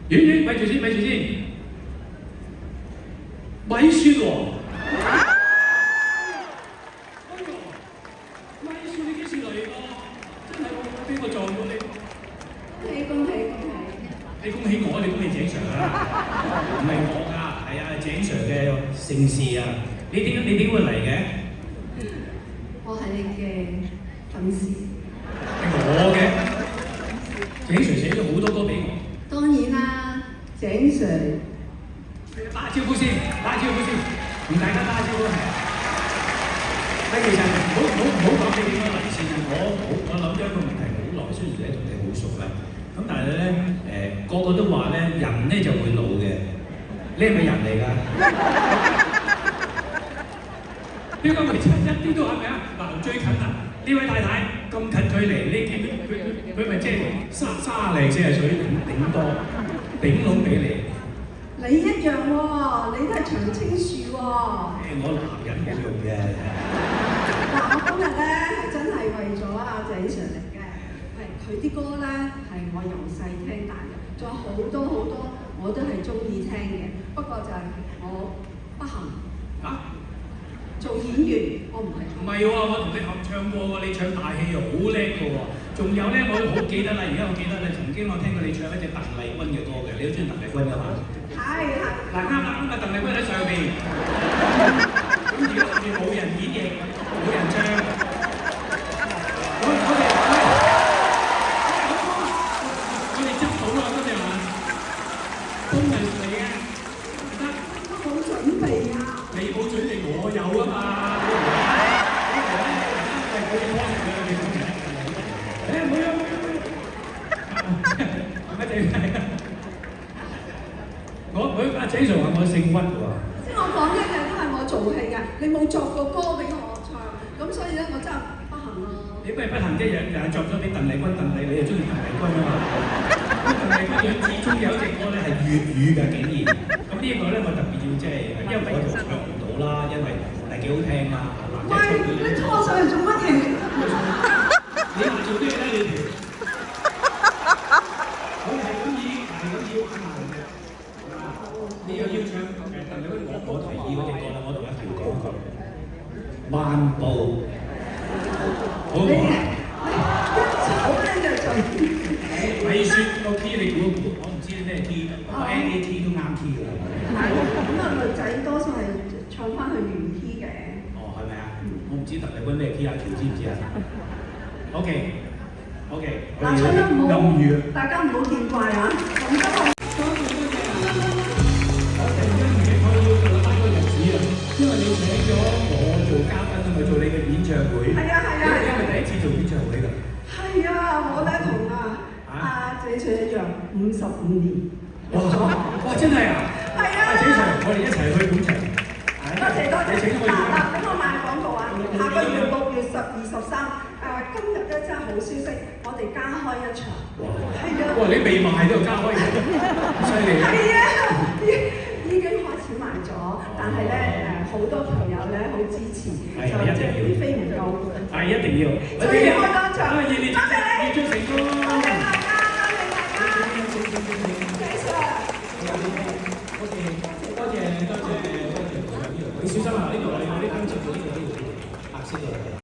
咪住先，米雪喎。米雪你幾時嚟㗎？真係喎，邊個撞到你？恭喜！你恭喜我，你恭喜井 Sir 啊！唔係我㗎，係啊，井 Sir 嘅盛事啊！你點會嚟嘅？我係你嘅粉絲。係我嘅。井 Sir 寫咗好多歌俾我。當然啦，井 Sir。打招呼先，同大家打招呼。其實唔好講你點樣嚟先啊！我諗咗一個問題好耐，雖然咧同你好熟啦，咁但係咧個個都話咧人咧就會老嘅，你係咪人嚟㗎？點解會差一啲都係咪啊？嗱，最近啊，呢位太太咁近距離，你見佢咪即係30零40歲頂多頂籠俾你。你一樣喎，你都係長青樹喎。我男人冇用嘅。嗱，我今日咧係真係為咗阿井 Sir 嚟嘅，係佢啲歌咧係我由細聽大嘅，仲有好多我都係中意聽嘅。不過就係我不幸做演員，我唔係。唔係喎，我同你合唱過喎，你唱大戲又好叻嘅喎。仲有咧，我好記得啦，而家我記得咧，曾經我聽過你唱一隻鄧麗君嘅歌嘅，你都中意鄧麗君㗎嘛？係。嗱啱啦，咁啊鄧麗君喺上邊，咁而家下邊冇人演繹，冇人唱。我哋執到啦，嗰隻嘛，都係你嘅，得。我冇準備啊！你冇準備，我有啊嘛。阿井 Sir 話我姓屈喎。即係我講嘅就係因為我做戲嘅，你冇作過歌俾我唱，咁所以咧我真係不幸咯。你咪不幸啫，又係作咗俾鄧麗君，你又中意鄧麗君啊嘛？鄧麗君佢始終有一隻歌咧係粵語嘅，竟然咁呢個咧我特別要即係，因為我就唱唔到啦，因為係幾好聽啊。喂，你拖上嚟做乜嘢？你話做咩咧？你條佢係咁意，係咁要硬嘅。你又要唱鄧麗君，我提議嗰隻歌啦，我同一條講句漫步，好唔好啊？好聽就做。米雪個 key 你估一估？我唔知你咩 key， 我 NAT 都啱 key 㗎啦。係咁啊，女仔多數係唱翻去原 key 嘅。哦，係咪啊？我唔知鄧麗君咩 key 啊？條知唔知啊？OK。嗱，唱得唔好，大家唔好見怪啊！咁今日。因為你請咗我做嘉賓啊嘛，做你嘅演唱會。係啊。因為第一次做演唱會㗎。係啊，我咧同阿井 Sir 一樣55年。哇！真係啊！係啊。阿井 Sir，我哋一齊去捧場。多謝。你請我。嗱，咁我賣廣告啊！下個月6月12、13，今日咧真係好消息，我哋加開一場。係啊。哇！你未賣都加開嘅，犀利啊！係啊，已經開始賣咗，但係咧好多朋友咧好支持，就即係啲飛唔夠。係一定要。所以開多場。多謝你。